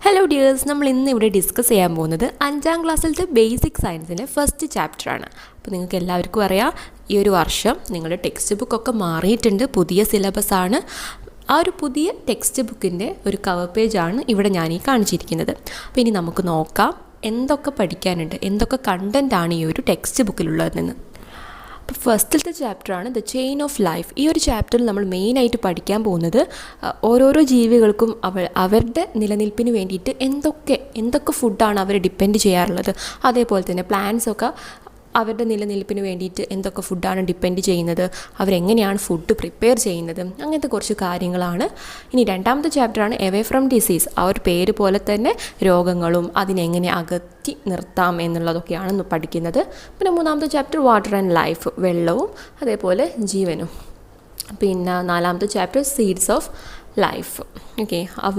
Hello dears, നമ്മൾ ഇന്ന് ഇവിടെ ഡിസ്കസ് ചെയ്യാൻ പോകുന്നത് 5ാം ക്ലാസ്സിലത്തെ ബേസിക് സയൻസിൻ്റെ ഫസ്റ്റ് ചാപ്റ്ററാണ്. അപ്പോൾ നിങ്ങൾക്ക് എല്ലാവർക്കും അറിയാം, ഈ ഒരു വർഷം നിങ്ങളുടെ ടെക്സ്റ്റ് ബുക്കൊക്കെ മാറിയിട്ടുണ്ട്, പുതിയ സിലബസാണ്. ആ ഒരു പുതിയ ടെക്സ്റ്റ് ബുക്കിൻ്റെ ഒരു കവർ പേജാണ് ഇവിടെ ഞാൻ ഈ കാണിച്ചിരിക്കുന്നത്. അപ്പോൾ ഇനി നമുക്ക് നോക്കാം എന്തൊക്കെ പഠിക്കാനുണ്ട്, എന്തൊക്കെ കണ്ടൻറ്റാണ് ഈ ഒരു ടെക്സ്റ്റ് ബുക്കിലുള്ളതെന്ന്. അപ്പോൾ ഫസ്റ്റിലത്തെ ചാപ്റ്ററാണ് ദ ചെയിൻ ഓഫ് ലൈഫ്. ഈ ഒരു ചാപ്റ്ററിൽ നമ്മൾ മെയിനായിട്ട് പഠിക്കാൻ പോകുന്നത് ഓരോരോ ജീവികൾക്കും അവരുടെ നിലനിൽപ്പിന് വേണ്ടിയിട്ട് എന്തൊക്കെ ഫുഡാണ് അവർ ഡിപ്പെൻഡ് ചെയ്യാറുള്ളത്. അതേപോലെ തന്നെ പ്ലാന്റ്സൊക്കെ അവരുടെ നിലനിൽപ്പിന് വേണ്ടിയിട്ട് എന്തൊക്കെ ഫുഡാണ് ഡിപ്പെൻഡ് ചെയ്യുന്നത്, അവരെങ്ങനെയാണ് ഫുഡ് പ്രിപ്പയർ ചെയ്യുന്നത്, അങ്ങനത്തെ കുറച്ച് കാര്യങ്ങളാണ്. ഇനി രണ്ടാമത്തെ ചാപ്റ്ററാണ് എവേ ഫ്രം ഡിസീസ്. ആ ഒരു പേര് പോലെ തന്നെ രോഗങ്ങളും അതിനെങ്ങനെ അകറ്റി നിർത്താം എന്നുള്ളതൊക്കെയാണ് പഠിക്കുന്നത്. പിന്നെ മൂന്നാമത്തെ ചാപ്റ്റർ വാട്ടർ ആൻഡ് ലൈഫ്, വെള്ളവും അതേപോലെ ജീവനും. പിന്നെ നാലാമത്തെ chapter seeds of life. Okay, ആ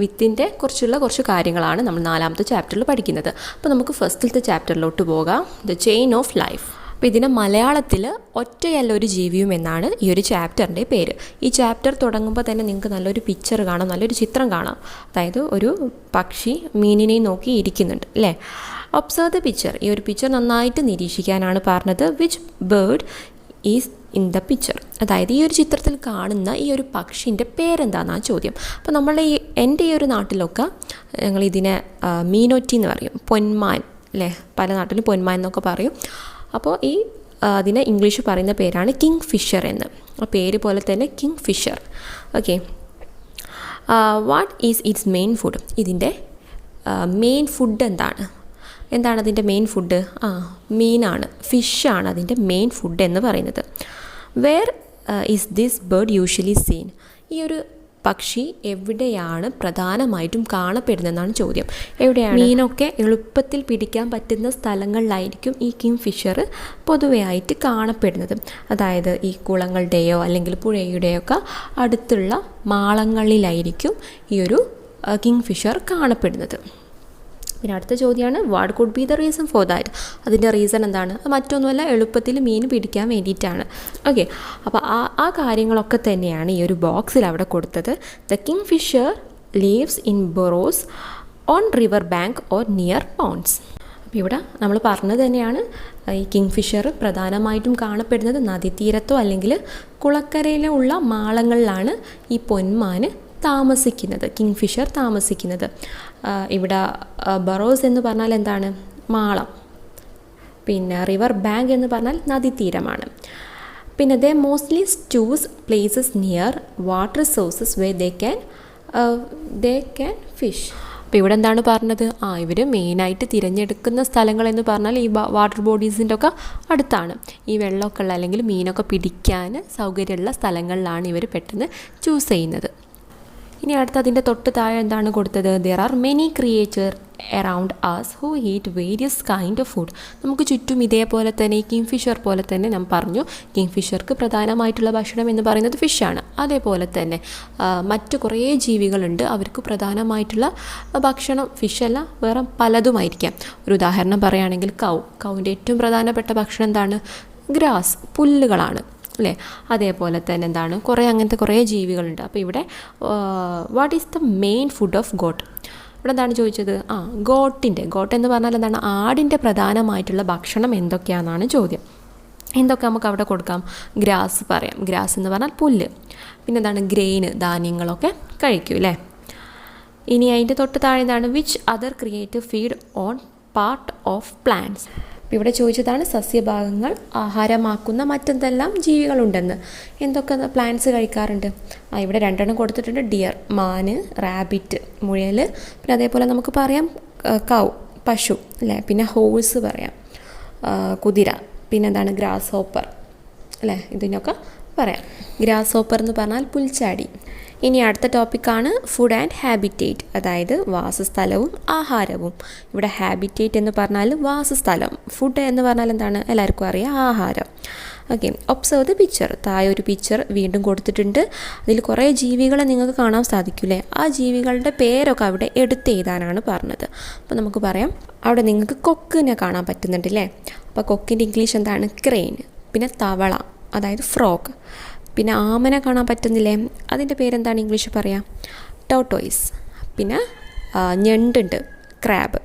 വിത്തിൻ്റെ കുറച്ച് കാര്യങ്ങളാണ് നമ്മൾ നാലാമത്തെ ചാപ്റ്ററിൽ പഠിക്കുന്നത്. അപ്പോൾ നമുക്ക് ഫസ്റ്റിലത്തെ ചാപ്റ്ററിലോട്ട് പോകാം, ദ ചെയിൻ ഓഫ് ലൈഫ്. അപ്പോൾ ഇതിനെ മലയാളത്തിൽ ഒറ്റയല്ല ഒരു ജീവിയും എന്നാണ് ഈ ഒരു ചാപ്റ്ററിൻ്റെ പേര്. ഈ ചാപ്റ്റർ തുടങ്ങുമ്പോൾ തന്നെ നിങ്ങൾക്ക് നല്ലൊരു പിക്ചർ കാണാം, നല്ലൊരു ചിത്രം കാണാം. അതായത് ഒരു പക്ഷി മീനിനെ നോക്കി ഇരിക്കുന്നുണ്ട് അല്ലേ. Observe the picture. ഈ ഒരു പിക്ചർ നന്നായിട്ട് നിരീക്ഷിക്കാനാണ് പറഞ്ഞത്. Which bird is in the picture. അതായത് ഈ ഒരു ചിത്രത്തിൽ കാണുന്ന ഈ ഒരു പക്ഷിൻ്റെ പേരെന്താണെന്നാണ് ചോദ്യം. അപ്പോൾ എൻ്റെ ഈ ഒരു നാട്ടിലൊക്കെ ഞങ്ങളിതിനെ മീനൊറ്റി എന്ന് പറയും, പൊന്മാൻ അല്ലേ, പല നാട്ടിലും പൊന്മാൻ എന്നൊക്കെ പറയും. അപ്പോൾ അതിനെ ഇംഗ്ലീഷ് പറയുന്ന പേരാണ് കിങ് ഫിഷർ എന്ന്. ആ പേര് പോലെ തന്നെ kingfisher. Okay, what is its main food. ഇതിൻ്റെ മെയിൻ ഫുഡ് എന്താണ് അതിൻ്റെ മെയിൻ ഫുഡ്? മീനാണ്, ഫിഷാണ് അതിൻ്റെ മെയിൻ ഫുഡ് എന്ന് പറയുന്നത്. Where is this bird usually seen. ഈ ഒരു പക്ഷി എവിടെയാണ് പ്രധാനമായിട്ടും കാണപ്പെടുന്നതെന്നാണ് ചോദ്യം. എവിടെയാണ്? മീനൊക്കെ എളുപ്പത്തിൽ പിടിക്കാൻ പറ്റുന്ന സ്ഥലങ്ങളിലായിരിക്കും ഈ കിങ് ഫിഷർ പൊതുവെയായിട്ട് കാണപ്പെടുന്നത്. അതായത് ഈ കുളങ്ങളുടെയോ അല്ലെങ്കിൽ പുഴയുടെയോ ഒക്കെ അടുത്തുള്ള മാളങ്ങളിലായിരിക്കും ഈ ഒരു കിങ് ഫിഷർ കാണപ്പെടുന്നത്. പിന്നെ അടുത്ത ചോദ്യമാണ് what could be the reason for that. അതിൻ്റെ റീസൺ എന്താണ്? മറ്റൊന്നുമല്ല, എളുപ്പത്തിൽ മീൻ പിടിക്കാൻ വേണ്ടിയിട്ടാണ്. ഓക്കെ, അപ്പോൾ ആ കാര്യങ്ങളൊക്കെ തന്നെയാണ് ഈ ഒരു ബോക്സിൽ അവിടെ കൊടുത്തത്. The kingfisher lives in burrows on river bank or near ponds. അപ്പോൾ ഇവിടെ നമ്മൾ പറഞ്ഞത് തന്നെയാണ്, ഈ കിങ് ഫിഷർ പ്രധാനമായിട്ടും കാണപ്പെടുന്നത് നദീതീരത്തോ അല്ലെങ്കിൽ കുളക്കരയിലോ ഉള്ള മാളങ്ങളിലാണ് ഈ പൊന്മാന് താമസിക്കുന്നത്, കിങ് ഫിഷർ താമസിക്കുന്നത്. ഇവിടെ ബറോസ് എന്ന് പറഞ്ഞാൽ എന്താണ്? മാളം. പിന്നെ റിവർ ബാങ്ക് എന്ന് പറഞ്ഞാൽ നദീതീരമാണ്. പിന്നെ they mostly choose places near water sources way they can fish. അപ്പോൾ ഇവിടെ എന്താണ് പറഞ്ഞത്? ഇവർ മെയിനായിട്ട് തിരഞ്ഞെടുക്കുന്ന സ്ഥലങ്ങളെന്ന് പറഞ്ഞാൽ ഈ വാട്ടർ ബോഡീസിൻ്റെ ഒക്കെ അടുത്താണ്. ഈ വെള്ളമൊക്കെ ഉള്ള അല്ലെങ്കിൽ മീനൊക്കെ പിടിക്കാൻ സൗകര്യമുള്ള സ്ഥലങ്ങളിലാണ് ഇവർ പെട്ടെന്ന് ചൂസ് ചെയ്യുന്നത്. ഇനി അടുത്ത് അതിൻ്റെ തൊട്ട് താഴെ എന്താണ് കൊടുത്തത്? There are many creature around us who eat various kind of food. നമുക്ക് ചുറ്റും ഇതേപോലെ തന്നെ ഈ കിങ് ഫിഷർ പോലെ തന്നെ ഞാൻ പറഞ്ഞു, കിങ് ഫിഷർക്ക് പ്രധാനമായിട്ടുള്ള ഭക്ഷണം എന്ന് പറയുന്നത് ഫിഷാണ്. അതേപോലെ തന്നെ മറ്റു കുറേ ജീവികളുണ്ട്, അവർക്ക് പ്രധാനമായിട്ടുള്ള ഭക്ഷണം ഫിഷല്ല, വേറെ പലതുമായിരിക്കാം. ഒരു ഉദാഹരണം പറയുകയാണെങ്കിൽ കൗവിൻ്റെ ഏറ്റവും പ്രധാനപ്പെട്ട ഭക്ഷണം എന്താണ്? ഗ്രാസ്, പുല്ലുകളാണ് അല്ലേ. അതേപോലെ തന്നെ എന്താണ്, അങ്ങനത്തെ കുറേ ജീവികളുണ്ട്. അപ്പോൾ ഇവിടെ what is the main food of got. ഇവിടെ എന്താണ് ചോദിച്ചത്? ഗോട്ട് എന്ന് പറഞ്ഞാൽ എന്താണ്? ആടിൻ്റെ പ്രധാനമായിട്ടുള്ള ഭക്ഷണം എന്തൊക്കെയാണെന്നാണ് ചോദ്യം. എന്തൊക്കെ നമുക്ക് അവിടെ കൊടുക്കാം? ഗ്രാസ് പറയാം, ഗ്രാസ് എന്ന് പറഞ്ഞാൽ പുല്ല്. പിന്നെ എന്താണ്? ഗ്രെയിന്, ധാന്യങ്ങളൊക്കെ കഴിക്കും അല്ലേ. ഇനി അതിൻ്റെ തൊട്ട് താഴെ എന്താണ്? Which other creative feed on part of plants. ഇവിടെ ചോദിച്ചതാണ് സസ്യഭാഗങ്ങൾ ആഹാരമാക്കുന്ന മറ്റെന്തെല്ലാം ജീവികളുണ്ടെന്ന്. എന്തൊക്കെ പ്ലാന്റ്സ് കഴിക്കാറുണ്ട്? ഇവിടെ 2 കൊടുത്തിട്ടുണ്ട്. ഡിയർ, മാന്, റാബിറ്റ്, മുയൽ. പിന്നെ അതേപോലെ നമുക്ക് പറയാം കൗ, പശു അല്ലേ. പിന്നെ ഹോഴ്സ് പറയാം, കുതിര. പിന്നെ എന്താണ്? ഗ്രാസ് ഹോപ്പർ അല്ലേ, ഇതിനൊക്കെ പറയാം. ഗ്രാസ് ഹോപ്പർ എന്ന് പറഞ്ഞാൽ പുൽച്ചാടി. ഇനി അടുത്ത ടോപ്പിക്കാണ് ഫുഡ് ആൻഡ് ഹാബിറ്റേറ്റ്, അതായത് വാസസ്ഥലവും ആഹാരവും. ഇവിടെ ഹാബിറ്റേറ്റ് എന്ന് പറഞ്ഞാൽ വാസസ്ഥലം, ഫുഡ് എന്ന് പറഞ്ഞാൽ എന്താണ്? എല്ലാവർക്കും അറിയാം, ആഹാരം. Okay, observe the picture. താഴെ ഒരു പിക്ചർ വീണ്ടും കൊടുത്തിട്ടുണ്ട്. അതിൽ കുറേ ജീവികളെ നിങ്ങൾക്ക് കാണാൻ സാധിക്കില്ലേ. ആ ജീവികളുടെ പേരൊക്കെ അവിടെ എടുത്തെഴുതാനാണ് പറഞ്ഞത്. അപ്പോൾ നമുക്ക് പറയാം, അവിടെ നിങ്ങൾക്ക് കൊക്കിനെ കാണാൻ പറ്റുന്നുണ്ടല്ലേ. അപ്പോൾ കൊക്കിൻ്റെ ഇംഗ്ലീഷ് എന്താണ്? ക്രെയിൻ. പിന്നെ തവള, അതായത് ഫ്രോഗ്. പിന്നെ ആമനെ കാണാൻ പറ്റുന്നില്ലേ, അതിൻ്റെ പേരെന്താണ് ഇംഗ്ലീഷ് പറയാം? ടോട്ടോയ്സ്. പിന്നെ ഞണ്ടുണ്ട്, ക്രാബ്.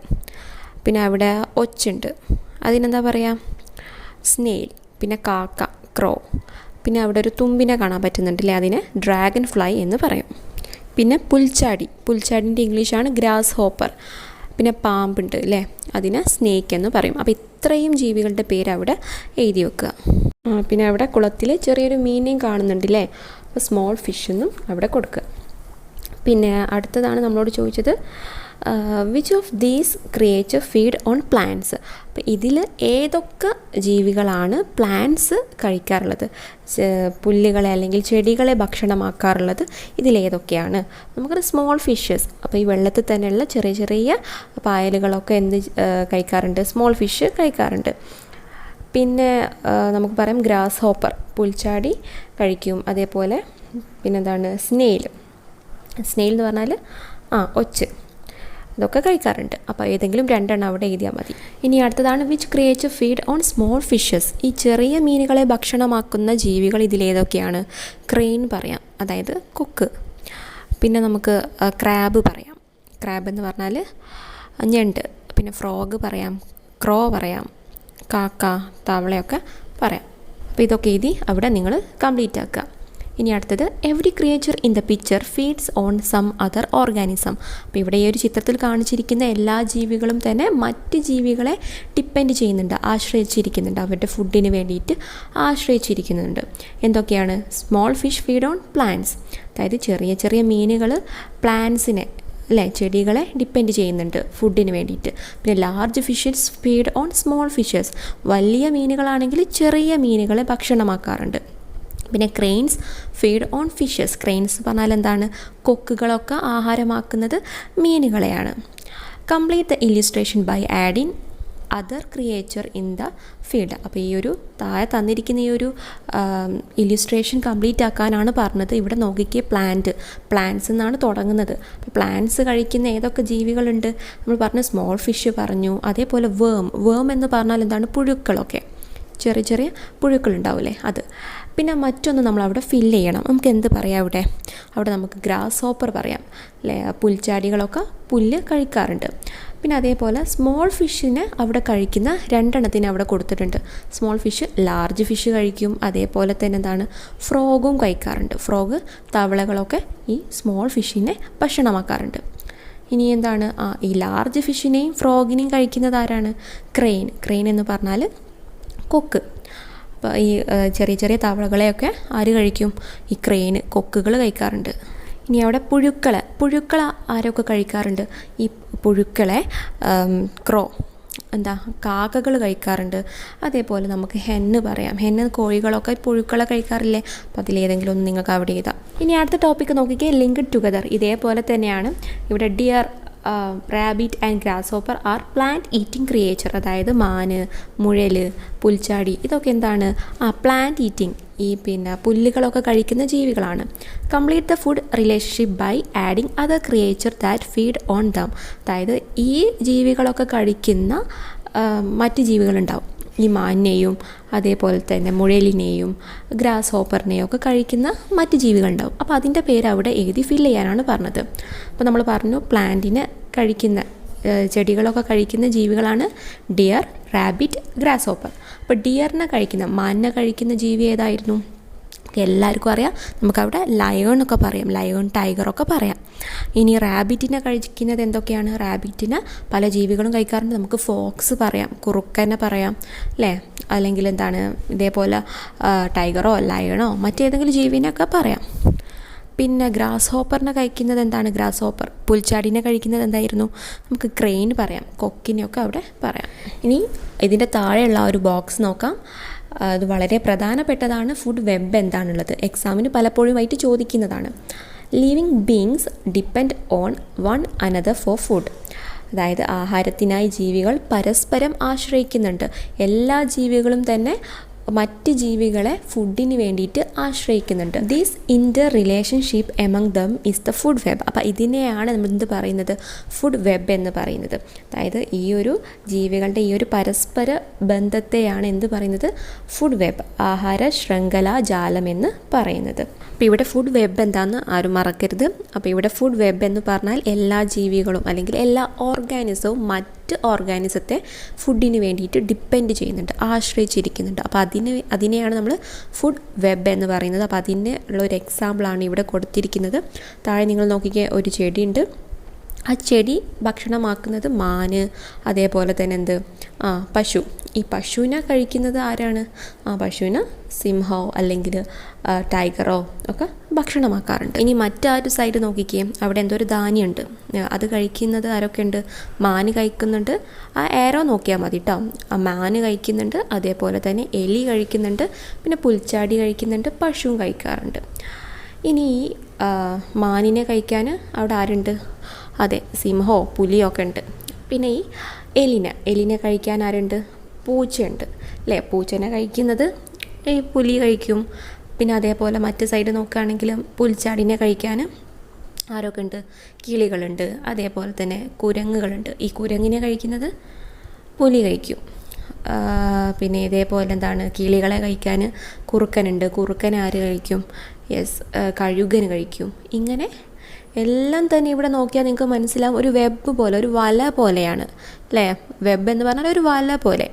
പിന്നെ അവിടെ ഒച്ചുണ്ട്, അതിനെന്താ പറയുക, സ്നെയിൽ. പിന്നെ കാക്ക, ക്രോ. പിന്നെ അവിടെ ഒരു തുമ്പിനെ കാണാൻ പറ്റുന്നുണ്ടല്ലേ, അതിനെ ഡ്രാഗൺ ഫ്ലൈ എന്ന് പറയും. പിന്നെ പുൽച്ചാടിൻ്റെ ഇംഗ്ലീഷാണ് ഗ്രാസ് ഹോപ്പർ. പിന്നെ പാമ്പുണ്ട് അല്ലേ, അതിനെ സ്നേക്ക് എന്ന് പറയും. അപ്പോൾ ഇത്രയും ജീവികളുടെ പേര് അവിടെ എഴുതി വെക്കുക. പിന്നെ അവിടെ കുളത്തിൽ ചെറിയൊരു മീനെയും കാണുന്നുണ്ടല്ലേ, അപ്പോൾ സ്മോൾ ഫിഷ് എന്നും അവിടെ കൊടുക്കുക. പിന്നെ അടുത്തതാണ് നമ്മളോട് ചോദിച്ചത്, which of these creature feed on plants. അപ്പോൾ ഇതിൽ ഏതൊക്കെ ജീവികളാണ് പ്ലാന്റ്സ് കഴിക്കാറുള്ളത്, പുല്ലുകളെ അല്ലെങ്കിൽ ചെടികളെ ഭക്ഷണമാക്കാറുള്ളത്, ഇതിലേതൊക്കെയാണ്? നമുക്കത് സ്മോൾ ഫിഷസ്. അപ്പോൾ ഈ വെള്ളത്തിൽ തന്നെയുള്ള ചെറിയ ചെറിയ പായലുകളൊക്കെ എന്ത് കഴിക്കാറുണ്ട്? സ്മോൾ ഫിഷ് കഴിക്കാറുണ്ട്. പിന്നെ നമുക്ക് പറയാം ഗ്രാസ് ഹോപ്പർ, പുൽച്ചാടി കഴിക്കും. അതേപോലെ പിന്നെന്താണ്, സ്നെയിൽ എന്ന് പറഞ്ഞാൽ ഒച്ച്, ഇതൊക്കെ കഴിക്കാറുണ്ട്. അപ്പോൾ ഏതെങ്കിലും രണ്ടെണ്ണം അവിടെ എഴുതിയാൽ മതി. ഇനി അടുത്തതാണ് which creature feed on small fishes. ഈ ചെറിയ മീനുകളെ ഭക്ഷണമാക്കുന്ന ജീവികൾ ഇതിലേതൊക്കെയാണ്? ക്രെയിൻ പറയാം, അതായത് കൊക്ക്. പിന്നെ നമുക്ക് ക്രാബ് പറയാം, ക്രാബ് എന്ന് പറഞ്ഞാൽ ഞണ്ട്. പിന്നെ ഫ്രോഗ് പറയാം, ക്രോ പറയാം, കാക്ക, തവളയൊക്കെ പറയാം. അപ്പോൾ ഇതൊക്കെ എഴുതി അവിടെ നിങ്ങൾ കംപ്ലീറ്റ് ആക്കുക. ഇനി അടുത്തത്, every creature in the picture feeds on some other organism. അപ്പോൾ ഇവിടെ ഈ ഒരു ചിത്രത്തിൽ കാണിച്ചിരിക്കുന്ന എല്ലാ ജീവികളും തന്നെ മറ്റ് ജീവികളെ ഡിപ്പെൻഡ് ചെയ്യുന്നുണ്ട്, ആശ്രയിച്ചിരിക്കുന്നുണ്ട്, അവരുടെ ഫുഡിന് വേണ്ടിയിട്ട് ആശ്രയിച്ചിരിക്കുന്നുണ്ട്. എന്തൊക്കെയാണ്? Small fish feed on plants, അതായത് ചെറിയ ചെറിയ മീനുകൾ പ്ലാന്റ്സിനെ അല്ലേ, ചെടികളെ ഡിപ്പെൻഡ് ചെയ്യുന്നുണ്ട് ഫുഡിന് വേണ്ടിയിട്ട്. പിന്നെ large fishes feed on small fishes, വലിയ മീനുകളാണെങ്കിൽ ചെറിയ മീനുകളെ ഭക്ഷണമാക്കാറുണ്ട്. പിന്നെ cranes feed on fishes, cranes പറഞ്ഞാൽ എന്താണ്? കൊക്കുകളൊക്കെ ആഹാരമാക്കുന്നത് മീനുകളെയാണ്. Complete the illustration by adding other creature in the field. അപ്പോൾ ഈ ഒരു താഴെ തന്നിരിക്കുന്ന ഈ ഒരു ഇല്ലുസ്ട്രേഷൻ കംപ്ലീറ്റ് ആക്കാനാണ് പറഞ്ഞത്. ഇവിടെ നോക്കിക്കുക, പ്ലാന്റ്സ് എന്നാണ് തുടങ്ങുന്നത്. അപ്പോൾ പ്ലാന്റ്സ് കഴിക്കുന്ന ഏതൊക്കെ ജീവികളുണ്ട്? നമ്മൾ പറഞ്ഞു സ്മോൾ ഫിഷ് പറഞ്ഞു. അതേപോലെ വേം എന്ന് പറഞ്ഞാൽ എന്താണ്? പുഴുക്കളൊക്കെ, ചെറിയ ചെറിയ പുഴുക്കളുണ്ടാവില്ലേ, അത്. പിന്നെ മറ്റൊന്ന് നമ്മളവിടെ ഫില്ല് ചെയ്യണം. നമുക്ക് എന്ത് പറയാം അവിടെ നമുക്ക് ഗ്രാസ് ഹോപ്പർ പറയാം അല്ലേ, പുൽച്ചാടികളൊക്കെ പുല്ല് കഴിക്കാറുണ്ട്. പിന്നെ അതേപോലെ സ്മോൾ ഫിഷിനെ അവിടെ കഴിക്കുന്ന രണ്ടെണ്ണത്തിന് അവിടെ കൊടുത്തിട്ടുണ്ട്. സ്മോൾ ഫിഷ് ലാർജ് ഫിഷ് കഴിക്കും. അതേപോലെ തന്നെ എന്താണ്, ഫ്രോഗും കഴിക്കാറുണ്ട്. ഫ്രോഗ്, തവളകളൊക്കെ ഈ സ്മോൾ ഫിഷിനെ ഭക്ഷണമാക്കാറുണ്ട്. ഇനി എന്താണ്, ഈ ലാർജ് ഫിഷിനെയും ഫ്രോഗിനെയും കഴിക്കുന്നത് ആരാണ്? ക്രെയിൻ എന്ന് പറഞ്ഞാൽ കൊക്ക്. അപ്പോൾ ഈ ചെറിയ ചെറിയ തവളകളെയൊക്കെ ആര് കഴിക്കും? ഈ ക്രെയിൻ, കൊക്കുകൾ കഴിക്കാറുണ്ട്. ഇനി അവിടെ പുഴുക്കൾ ആരൊക്കെ കഴിക്കാറുണ്ട്? ഈ പുഴുക്കളെ കാക്കകൾ കഴിക്കാറുണ്ട്. അതേപോലെ നമുക്ക് ഹെന്ന് പറയാം. കോഴികളൊക്കെ പുഴുക്കളെ കഴിക്കാറില്ലേ? അപ്പോൾ അതിലേതെങ്കിലും ഒന്ന് നിങ്ങൾക്ക് അവിടെ എഴുതാം. ഇനി അടുത്ത ടോപ്പിക്ക് നോക്കിക്കേ, ലിങ്ക്ഡ് ടുഗദർ. ഇതേപോലെ തന്നെയാണ് ഇവിടെ deer, rabbit and grasshopper are plant eating creature. അതായത് മാന്, മുയൽ, പുൽച്ചാടി, ഇതൊക്കെ എന്താണ്? പ്ലാന്റ് ഈറ്റിംഗ്, ഈ പിന്നെ പുല്ലുകളൊക്കെ കഴിക്കുന്ന ജീവികളാണ്. Complete the food relationship by adding other creature that feed on them. അതായത് ഈ ജീവികളൊക്കെ കഴിക്കുന്ന മറ്റ് ജീവികളുണ്ടാവും. ഈ മാനിനെയും അതേപോലെ തന്നെ മുയലിനെയും ഗ്രാസ് ഹോപ്പറിനെയും ഒക്കെ കഴിക്കുന്ന മറ്റ് ജീവികളുണ്ടാവും. അപ്പോൾ അതിൻ്റെ പേര് അവിടെ എഴുതി ഫില്ല് ചെയ്യാനാണ് പറഞ്ഞത്. അപ്പോൾ നമ്മൾ പറഞ്ഞു പ്ലാന്റിനെ കഴിക്കുന്ന ചെടികളൊക്കെ കഴിക്കുന്ന ജീവികളാണ് ഡിയർ, റാബിറ്റ്, ഗ്രാസ് ഹോപ്പർ. അപ്പോൾ ഡിയറിനെ കഴിക്കുന്ന, മാനിനെ കഴിക്കുന്ന ജീവി ഏതായിരുന്നു? എല്ലാവർക്കും അറിയാം. നമുക്കവിടെ ലയൺ പറയാം, ലയൺ, ടൈഗറൊക്കെ പറയാം. ഇനി റാബിറ്റിനെ കഴിക്കുന്നത് എന്തൊക്കെയാണ്? റാബിറ്റിനെ പല ജീവികളും കഴിക്കാറുണ്ട്. നമുക്ക് ഫോക്സ് പറയാം, കുറുക്കനെ പറയാം അല്ലേ, അല്ലെങ്കിൽ എന്താണ് ഇതേപോലെ ടൈഗറോ ലയണോ മറ്റേതെങ്കിലും ജീവിനെയൊക്കെ പറയാം. പിന്നെ ഗ്രാസ് ഹോപ്പറിനെ കഴിക്കുന്നത് എന്താണ്? Grass hopper. പുൽച്ചാടിനെ കഴിക്കുന്നത് എന്തായിരുന്നു? നമുക്ക് ക്രെയിൻ പറയാം, കൊക്കിനെയൊക്കെ അവിടെ പറയാം. ഇനി ഇതിൻ്റെ താഴെയുള്ള ഒരു ബോക്സ് നോക്കാം. അത് വളരെ പ്രധാനപ്പെട്ടതാണ്. ഫുഡ് വെബ് എന്താണുള്ളത്, എക്സാമിന് പലപ്പോഴുമായിട്ട് ചോദിക്കുന്നതാണ്. Living beings depend on one another for food. അതായത് ആഹാരത്തിനായി ജീവികൾ പരസ്പരം ആശ്രയിക്കുന്നുണ്ട്. എല്ലാ ജീവികളും തന്നെ മറ്റ് ജീവികളെ ഫുഡിന് വേണ്ടിയിട്ട് ആശ്രയിക്കുന്നുണ്ട്. This inter relationship among them is the food web. അപ്പോൾ ഇതിനെയാണ് നമ്മൾ എന്ത് പറയുന്നത്? ഫുഡ് വെബ് എന്ന് പറയുന്നത്. അതായത് ഈ ഒരു ജീവികളുടെ ഈ ഒരു പരസ്പര ബന്ധത്തെയാണ് എന്ത് പറയുന്നത്? ഫുഡ് വെബ്, ആഹാര ശൃംഖലാ ജാലം എന്ന് പറയുന്നത്. അപ്പോൾ ഇവിടെ ഫുഡ് വെബ് എന്താണെന്ന് ആരും മറക്കരുത്. അപ്പോൾ ഇവിടെ ഫുഡ് വെബ് എന്ന് പറഞ്ഞാൽ എല്ലാ ജീവികളും അല്ലെങ്കിൽ എല്ലാ ഓർഗാനിസവും മറ്റ് ഓർഗാനിസത്തെ ഫുഡിന് വേണ്ടിയിട്ട് ഡിപ്പെൻഡ് ചെയ്യുന്നുണ്ട്, ആശ്രയിച്ചിരിക്കുന്നുണ്ട്. അപ്പോൾ അതിനെയാണ് നമ്മൾ ഫുഡ് വെബ് എന്ന് പറയുന്നത്. അപ്പോൾ അതിന് ഉള്ള ഒരു എക്സാമ്പിളാണ് ഇവിടെ കൊടുത്തിരിക്കുന്നത്. താഴെ നിങ്ങൾ നോക്കിക്കേ, ഒരു ചെടിയുണ്ട്. ആ ചെടി ഭക്ഷണമാക്കുന്നത് മാന്, അതേപോലെ തന്നെ പശു. ഈ പശുവിനെ കഴിക്കുന്നത് ആരാണ്? പശുവിന് സിംഹമോ അല്ലെങ്കിൽ ടൈഗറോ ഒക്കെ ഭക്ഷണമാക്കാറുണ്ട്. ഇനി മറ്റൊരു സൈഡ് നോക്കിക്കുകയും അവിടെ എന്തോ ഒരു ധാന്യമുണ്ട്, അത് കഴിക്കുന്നത് ആരൊക്കെ ഉണ്ട്? മാന് കഴിക്കുന്നുണ്ട്. ആ ഏരോ നോക്കിയാൽ മതി കേട്ടോ. ആ മാന് കഴിക്കുന്നുണ്ട്, അതേപോലെ തന്നെ എലി കഴിക്കുന്നുണ്ട്, പിന്നെ പുൽച്ചാടി കഴിക്കുന്നുണ്ട്, പശുവും കഴിക്കാറുണ്ട്. ഇനി ഈ മാനിനെ കഴിക്കാൻ അവിടെ ആരുണ്ട്? അതെ, സിംഹമോ പുലിയോ ഒക്കെ ഉണ്ട്. പിന്നെ ഈ എലിനെ കഴിക്കാൻ ആരുണ്ട്? പൂച്ചയുണ്ട് അല്ലേ? പൂച്ചനെ കഴിക്കുന്നത് ഈ പുലി കഴിക്കും. പിന്നെ അതേപോലെ മറ്റ് സൈഡ് നോക്കുകയാണെങ്കിൽ പുൽച്ചാടിനെ കഴിക്കാൻ ആരൊക്കെ ഉണ്ട്? കിളികളുണ്ട്, അതേപോലെ തന്നെ കുരങ്ങുകളുണ്ട്. ഈ കുരങ്ങിനെ കഴിക്കുന്നത് പുലി കഴിക്കും. പിന്നെ ഇതേപോലെ എന്താണ്, കിളികളെ കഴിക്കാൻ കുറുക്കനുണ്ട്. കുറുക്കനെ ആര് കഴിക്കും? കഴുകന് കഴിക്കും. ഇങ്ങനെ എല്ലാം തന്നെ ഇവിടെ നോക്കിയാൽ നിങ്ങൾക്ക് മനസ്സിലാവും, ഒരു വെബ് പോലെ, ഒരു വല പോലെയാണ് അല്ലേ? വെബ് എന്ന് പറഞ്ഞാൽ ഒരു വല പോലെ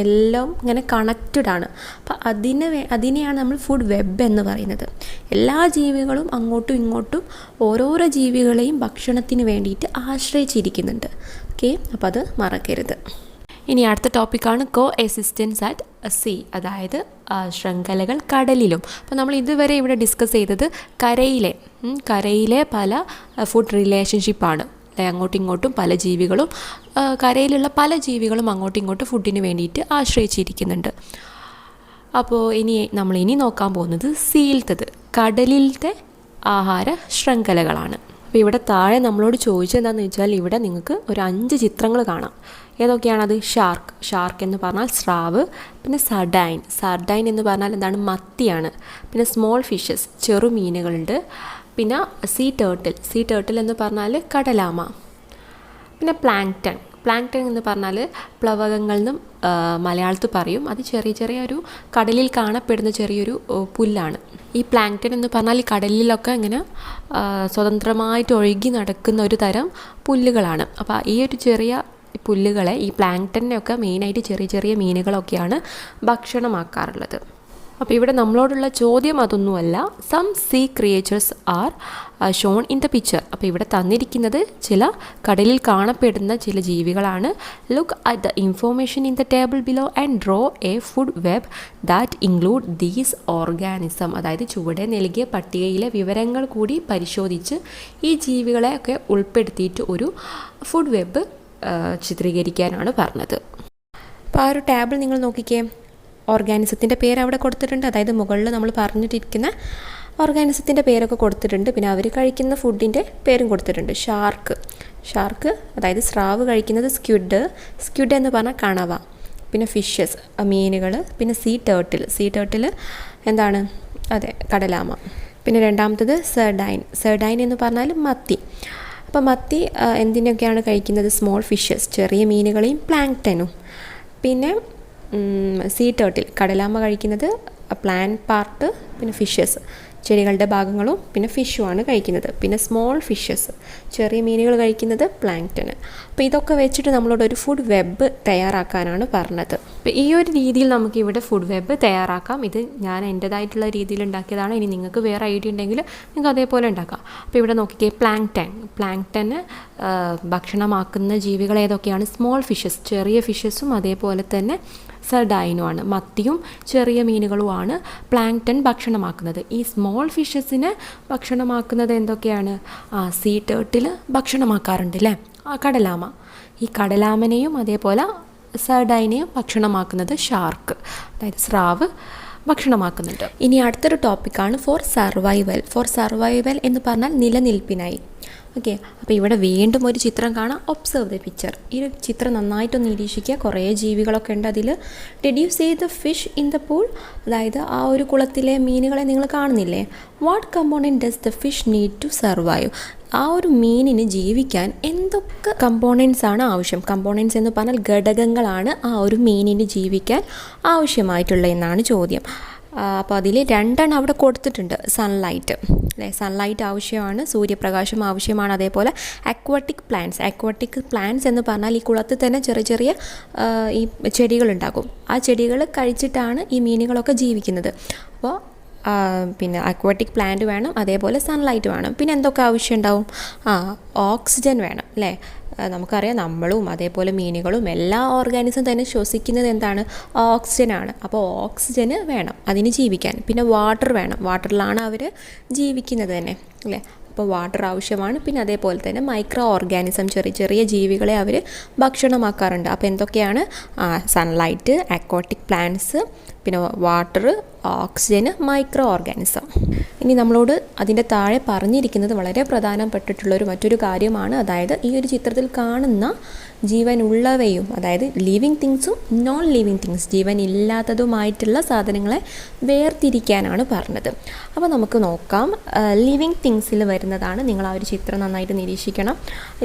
എല്ലാം ഇങ്ങനെ കണക്റ്റഡ് ആണ്. അപ്പം അതിനെയാണ് നമ്മൾ ഫുഡ് വെബ് എന്ന് പറയുന്നത്. എല്ലാ ജീവികളും അങ്ങോട്ടും ഇങ്ങോട്ടും ഓരോരോ ജീവികളെയും ഭക്ഷണത്തിന് വേണ്ടിയിട്ട് ആശ്രയിച്ചിരിക്കുന്നുണ്ട്. ഓക്കെ, അപ്പോൾ അത് മറക്കരുത്. ഇനി അടുത്ത ടോപ്പിക്കാണ് കോ എസിസ്റ്റൻസ് അറ്റ് സീ, അതായത് ശൃംഖലകൾ കടലിലും. അപ്പോൾ നമ്മൾ ഇതുവരെ ഇവിടെ ഡിസ്കസ് ചെയ്തത് കരയിലെ പല ഫുഡ് റിലേഷൻഷിപ്പാണ് അല്ലേ? അങ്ങോട്ടും ഇങ്ങോട്ടും പല ജീവികളും, കരയിലുള്ള പല ജീവികളും അങ്ങോട്ടും ഇങ്ങോട്ടും ഫുഡിന് വേണ്ടിയിട്ട് ആശ്രയിച്ചിരിക്കുന്നുണ്ട്. അപ്പോൾ നമ്മൾ നോക്കാൻ പോകുന്നത് സീയിലത്തത്, കടലിലത്തെ ആഹാര ശൃംഖലകളാണ്. അപ്പോൾ ഇവിടെ താഴെ നമ്മളോട് ചോദിച്ചതെന്താണെന്ന് വെച്ചാൽ, ഇവിടെ നിങ്ങൾക്ക് ഒരു 5 ചിത്രങ്ങൾ കാണാം. ഏതൊക്കെയാണത്? ഷാർക്ക് എന്ന് പറഞ്ഞാൽ സ്രാവ്, പിന്നെ സർഡൈൻ എന്ന് പറഞ്ഞാൽ എന്താണ്? മത്തിയാണ്. പിന്നെ സ്മോൾ ഫിഷസ്, ചെറുമീനുകളുണ്ട്. പിന്നെ സീ ടേർട്ടിൽ എന്ന് പറഞ്ഞാൽ കടലാമ. പിന്നെ പ്ലാങ്ക്ടൺ എന്ന് പറഞ്ഞാൽ പ്ലവകങ്ങൾ എന്നും മലയാളത്തിൽ പറയും. അത് ചെറിയ ഒരു കടലിൽ കാണപ്പെടുന്ന ചെറിയൊരു പുല്ലാണ്. ഈ പ്ലാങ്ക്ടൺ എന്ന് പറഞ്ഞാൽ ഈ കടലിലൊക്കെ ഇങ്ങനെ സ്വതന്ത്രമായിട്ട് ഒഴുകി നടക്കുന്ന ഒരു തരം പുല്ലുകളാണ്. അപ്പോൾ ഈ ഒരു ചെറിയ പുല്ലുകളെ, ഈ പ്ലാങ്ക്ടനെയൊക്കെ മെയിനായിട്ട് ചെറിയ മീനുകളൊക്കെയാണ് ഭക്ഷണമാക്കാറുള്ളത്. അപ്പോൾ ഇവിടെ നമ്മളോടുള്ള ചോദ്യം അതൊന്നുമല്ല. Some sea creatures are shown in the picture. അപ്പോൾ ഇവിടെ തന്നിരിക്കുന്നത് ചില കടലിൽ കാണപ്പെടുന്ന ചില ജീവികളാണ്. Look at the information in the table below and draw a food web that include these organism. അതായത് ചുവടെ നൽകിയ പട്ടികയിലെ വിവരങ്ങൾ കൂടി പരിശോധിച്ച് ഈ ജീവികളെ ഒക്കെ ഉൾപ്പെടുത്തിയിട്ട് ഒരു ഫുഡ് വെബ് ചിത്രീകരിക്കാനാണ് പറഞ്ഞത്. അപ്പോൾ ആ ഒരു ടേബിൾ നിങ്ങൾ നോക്കിക്കേ, ഓർഗാനിസത്തിൻ്റെ പേര് അവിടെ കൊടുത്തിട്ടുണ്ട്. അതായത് മുകളിൽ നമ്മൾ പറഞ്ഞിട്ടിരിക്കുന്ന ഓർഗാനിസത്തിൻ്റെ പേരൊക്കെ കൊടുത്തിട്ടുണ്ട്. പിന്നെ അവർ കഴിക്കുന്ന ഫുഡിൻ്റെ പേരും കൊടുത്തിട്ടുണ്ട്. ഷാർക്ക് അതായത് സ്രാവ് കഴിക്കുന്നത് സ്ക്വിഡ് എന്ന് പറഞ്ഞാൽ കണവ. പിന്നെ ഫിഷസ്, മീനുകൾ. പിന്നെ സീ ടേർട്ടിൽ എന്താണ്? അതെ, കടലാമ. പിന്നെ രണ്ടാമത്തത് സർഡൈൻ എന്ന് പറഞ്ഞാൽ മത്തി. അപ്പോൾ മത്തി എന്തിനൊക്കെയാണ് കഴിക്കുന്നത്? സ്മോൾ ഫിഷസ്, ചെറിയ മീനുകളെയും പ്ലാങ്ക്ടനും. പിന്നെ സീ ടേർട്ടിൽ, കടലാമ കഴിക്കുന്നത് പ്ലാന്റ് പാർട്ട്, പിന്നെ ഫിഷസ്, ചെടികളുടെ ഭാഗങ്ങളും പിന്നെ ഫിഷുമാണ് കഴിക്കുന്നത്. പിന്നെ സ്മോൾ ഫിഷസ്, ചെറിയ മീനുകൾ കഴിക്കുന്നത് പ്ലാങ്ക്ടന്. അപ്പോൾ ഇതൊക്കെ വെച്ചിട്ട് നമ്മളോട് ഒരു ഫുഡ് വെബ് തയ്യാറാക്കാനാണ് പറഞ്ഞത്. അപ്പോൾ ഈ ഒരു രീതിയിൽ നമുക്ക് ഇവിടെ ഫുഡ് വെബ് തയ്യാറാക്കാം. ഇത് ഞാൻ എൻ്റേതായിട്ടുള്ള രീതിയിൽ ഉണ്ടാക്കിയതാണ്. ഇനി നിങ്ങൾക്ക് വേറെ ഐഡിയ ഉണ്ടെങ്കിൽ നിങ്ങൾക്ക് അതേപോലെ ഉണ്ടാക്കാം. അപ്പോൾ ഇവിടെ നോക്കിക്കേ, പ്ലാങ്ക്ടന് ഭക്ഷണമാക്കുന്ന ജീവികൾ ഏതൊക്കെയാണ്? സ്മോൾ ഫിഷസ്, ചെറിയ ഫിഷസും അതേപോലെ തന്നെ സർഡൈനുമാണ്. മത്തിയും ചെറിയ മീനുകളുമാണ് പ്ലാങ്ക്ടൺ ഭക്ഷണമാക്കുന്നത്. ഈ സ്മോൾ ഫിഷസിനെ ഭക്ഷണമാക്കുന്നത് എന്തൊക്കെയാണ്? സീ ടേർട്ടിൽ ഭക്ഷണമാക്കാറുണ്ട് അല്ലേ? കടലാമ. ഈ കടലാമനെയും അതേപോലെ സർഡൈനെയും ഭക്ഷണമാക്കുന്നത് ഷാർക്ക്, അതായത് സ്രാവ് ഭക്ഷണമാക്കുന്നുണ്ട്. ഇനി അടുത്തൊരു ടോപ്പിക്കാണ് ഫോർ സർവൈവൽ എന്ന് പറഞ്ഞാൽ നിലനിൽപ്പിനായി. ഓക്കെ, അപ്പോൾ ഇവിടെ വീണ്ടും ഒരു ചിത്രം കാണാം. Observe the picture. ഈ ഒരു ചിത്രം നന്നായിട്ടൊന്ന് നിരീക്ഷിക്കുക. കുറേ ജീവികളൊക്കെ ഉണ്ട് അതിൽ. Did you see the fish in the pool? അതായത് ആ ഒരു കുളത്തിലെ മീനുകളെ നിങ്ങൾ കാണുന്നില്ലേ? What component does the fish need to survive? ആ ഒരു മീനിന് ജീവിക്കാൻ എന്തൊക്കെ കമ്പോണൻസ് ആണ് ആവശ്യം? കമ്പോണൻസ് എന്ന് പറഞ്ഞാൽ ഘടകങ്ങളാണ് ആ ഒരു മീനിന് ജീവിക്കാൻ ആവശ്യമായിട്ടുള്ളത് എന്നാണ് ചോദ്യം. അപ്പോൾ അതിൽ 2 അവിടെ കൊടുത്തിട്ടുണ്ട്. സൺലൈറ്റ് അല്ലേ, സൺലൈറ്റ് ആവശ്യമാണ്, സൂര്യപ്രകാശം ആവശ്യമാണ്. അതേപോലെ അക്വാട്ടിക് പ്ലാന്റ്സ് എന്ന് പറഞ്ഞാൽ ഈ കുളത്തിൽ തന്നെ ചെറിയ ചെറിയ ഈ ചെടികളുണ്ടാകും. ആ ചെടികൾ കഴിച്ചിട്ടാണ് ഈ മീനുകളൊക്കെ ജീവിക്കുന്നത്. അപ്പോൾ പിന്നെ അക്വാട്ടിക് പ്ലാന്റ് വേണം, അതേപോലെ സൺലൈറ്റ് വേണം. പിന്നെ എന്തൊക്കെ ആവശ്യം ഉണ്ടാവും? ഓക്സിജൻ വേണം അല്ലേ. നമുക്കറിയാം നമ്മളും അതേപോലെ മീനുകളും എല്ലാ ഓർഗാനിസം തന്നെ ശ്വസിക്കുന്നത് എന്താണ്? ഓക്സിജനാണ്. അപ്പോൾ ഓക്സിജന് വേണം അതിന് ജീവിക്കാൻ. പിന്നെ വാട്ടർ വേണം, വാട്ടറിലാണ് അവർ ജീവിക്കുന്നത് തന്നെ അല്ലേ. അപ്പോൾ വാട്ടർ ആവശ്യമാണ്. പിന്നെ അതേപോലെ തന്നെ മൈക്രോ ഓർഗാനിസം, ചെറിയ ചെറിയ ജീവികളെ അവർ ഭക്ഷണമാക്കാറുണ്ട്. അപ്പോൾ എന്തൊക്കെയാണ്? സൺലൈറ്റ്, അക്വാട്ടിക് പ്ലാന്റ്സ്, പിന്നെ വാട്ടർ, ഓക്സിജന്, മൈക്രോ ഓർഗാനിസം. ഇനി നമ്മളോട് അതിൻ്റെ താഴെ പറഞ്ഞിരിക്കുന്നത് വളരെ പ്രധാനപ്പെട്ടിട്ടുള്ളൊരു മറ്റൊരു കാര്യമാണ്. അതായത് ഈ ഒരു ചിത്രത്തിൽ കാണുന്ന ജീവനുള്ളവയും, അതായത് ലിവിങ് തിങ്സും നോൺ ലിവിങ് തിങ്സ്, ജീവൻ ഇല്ലാത്തതുമായിട്ടുള്ള സാധനങ്ങളെ വേർതിരിക്കാനാണ് പറഞ്ഞത്. അപ്പോൾ നമുക്ക് നോക്കാം. ലിവിങ് തിങ്സിൽ വരുന്നതാണ്, നിങ്ങൾ ആ ഒരു ചിത്രം നന്നായിട്ട് നിരീക്ഷിക്കണം.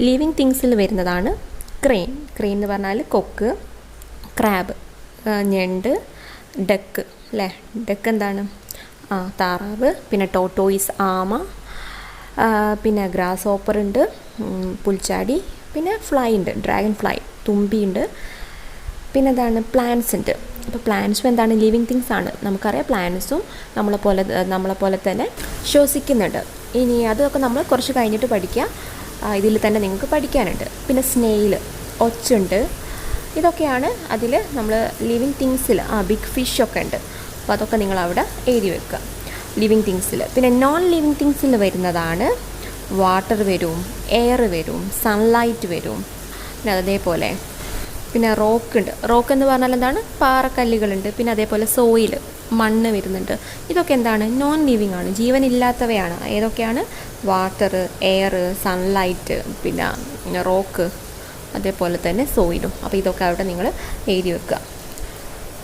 ലിവിങ് തിങ്സിൽ വരുന്നതാണ് ക്രെയിൻ എന്ന് പറഞ്ഞാൽ കൊക്ക്, ക്രാബ്, ഞണ്ട്, ഡക്ക് അല്ലേ. ഡക്ക് എന്താണ്? താറാവ്. പിന്നെ ടോട്ടോയിസ് ആമ, പിന്നെ ഗ്രാസ് ഹോപ്പർ ഉണ്ട്, പുൽച്ചാടി, പിന്നെ ഫ്ലൈ ഉണ്ട്, ഡ്രാഗൺ ഫ്ലൈ, തുമ്പിയുണ്ട്. പിന്നെ എന്താണ്? പ്ലാന്റ്സ് ഉണ്ട്. അപ്പോൾ പ്ലാന്റ്സും എന്താണ്? ലിവിങ് തിങ്സ് ആണ്. നമുക്കറിയാം പ്ലാന്റ്സും നമ്മളെപ്പോലെ തന്നെ ശ്വസിക്കുന്നുണ്ട്. ഇനി അതൊക്കെ നമ്മൾ കുറച്ച് കഴിഞ്ഞിട്ട് പഠിക്കുക. ഇതിൽ തന്നെ നിങ്ങൾക്ക് പഠിക്കാനുണ്ട്. പിന്നെ സ്നെയിൽ, ഒച്ചുണ്ട്. ഇതൊക്കെയാണ് അതിൽ നമ്മൾ ലിവിങ് തിങ്സിൽ. ബിഗ് ഫിഷൊക്കെ ഉണ്ട്. അപ്പോൾ അതൊക്കെ നിങ്ങളവിടെ എഴുതി വെക്കുക ലിവിങ് തിങ്സിൽ. പിന്നെ നോൺ ലിവിങ് തിങ്സിൽ വരുന്നതാണ് വാട്ടർ വരും, എയർ വരും, സൺലൈറ്റ് വരും. പിന്നെ അതേപോലെ പിന്നെ റോക്ക് ഉണ്ട്. റോക്ക് എന്ന് പറഞ്ഞാൽ എന്താണ്? പാറക്കല്ലുകളുണ്ട്. പിന്നെ അതേപോലെ സോയിൽ, മണ്ണ് വരുന്നുണ്ട്. ഇതൊക്കെ എന്താണ്? നോൺ ലിവിങ് ആണ്, ജീവനില്ലാത്തവയാണ്. ഏതൊക്കെയാണ്? വാട്ടർ, എയർ, സൺലൈറ്റ്, പിന്നെ റോക്ക്, അതേപോലെ തന്നെ സോയിലും. അപ്പോൾ ഇതൊക്കെ അവിടെ നിങ്ങൾ എഴുതി വെക്കുക.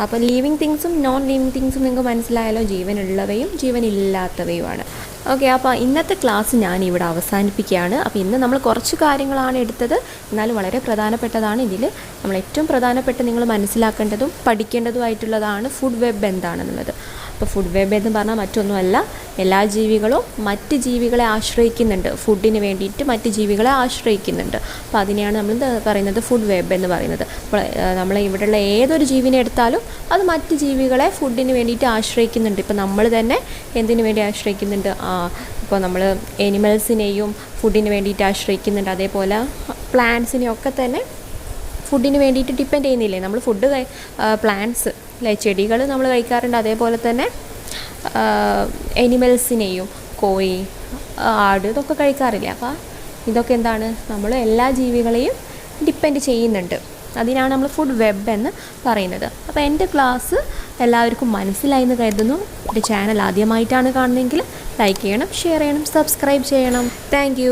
അപ്പോൾ ലിവിങ് തിങ്സും നോൺ ലിവിങ് തിങ്സും നിങ്ങൾക്ക് മനസ്സിലായാലോ? ജീവനുള്ളവയും ജീവനില്ലാത്തവയുമാണ്. ഓക്കെ, അപ്പോൾ ഇന്നത്തെ ക്ലാസ് ഞാൻ ഇവിടെ അവസാനിപ്പിക്കുകയാണ്. അപ്പോൾ ഇന്ന് നമ്മൾ കുറച്ച് കാര്യങ്ങളാണ് എടുത്തത്, എന്നാലും വളരെ പ്രധാനപ്പെട്ടതാണ്. ഇതിൽ നമ്മൾ ഏറ്റവും പ്രധാനപ്പെട്ട് നിങ്ങൾ മനസ്സിലാക്കേണ്ടതും പഠിക്കേണ്ടതുമായിട്ടുള്ളതാണ് ഫുഡ് വെബ് എന്താണെന്നുള്ളത്. അപ്പോൾ ഫുഡ് വെബ് എന്ന് പറഞ്ഞാൽ മറ്റൊന്നുമല്ല, എല്ലാ ജീവികളും മറ്റ് ജീവികളെ ആശ്രയിക്കുന്നുണ്ട്, ഫുഡിന് വേണ്ടിയിട്ട് മറ്റ് ജീവികളെ ആശ്രയിക്കുന്നുണ്ട്. അപ്പോൾ അതിനെയാണ് നമ്മൾ പറയുന്നത് ഫുഡ് വെബ് എന്ന് പറയുന്നത്. അപ്പോൾ നമ്മൾ ഇവിടെയുള്ള ഏതൊരു ജീവിനെ എടുത്താലും അത് മറ്റ് ജീവികളെ ഫുഡിന് വേണ്ടിയിട്ട് ആശ്രയിക്കുന്നുണ്ട്. ഇപ്പോൾ നമ്മൾ തന്നെ എന്തിനു വേണ്ടി ആശ്രയിക്കുന്നുണ്ട്? ഇപ്പോൾ നമ്മൾ എനിമൽസിനെയും ഫുഡിന് വേണ്ടിയിട്ട് ആശ്രയിക്കുന്നുണ്ട്. അതേപോലെ പ്ലാന്റ്സിനെയൊക്കെ തന്നെ ഫുഡിന് വേണ്ടിയിട്ട് ഡിപ്പെൻഡ് ചെയ്യുന്നില്ലേ നമ്മൾ? പ്ലാന്റ്സ് അല്ലെ, ചെടികൾ നമ്മൾ കഴിക്കാറുണ്ട്. അതേപോലെ തന്നെ എനിമൽസിനെയും, കോഴി, ആട്, ഇതൊക്കെ കഴിക്കാറില്ല. അപ്പോൾ ഇതൊക്കെ എന്താണ്? നമ്മൾ എല്ലാ ജീവികളെയും ഡിപ്പെൻഡ് ചെയ്യുന്നുണ്ട്. അതിനാണ് നമ്മൾ ഫുഡ് വെബ് എന്ന് പറയുന്നത്. അപ്പോൾ എൻ്റെ ക്ലാസ് എല്ലാവർക്കും മനസ്സിലായി എന്ന് കരുതുന്നു. എൻ്റെ ചാനൽ ആദ്യമായിട്ടാണ് കാണുന്നതെങ്കിൽ ലൈക്ക് ചെയ്യണം, ഷെയർ ചെയ്യണം, സബ്സ്ക്രൈബ് ചെയ്യണം. താങ്ക്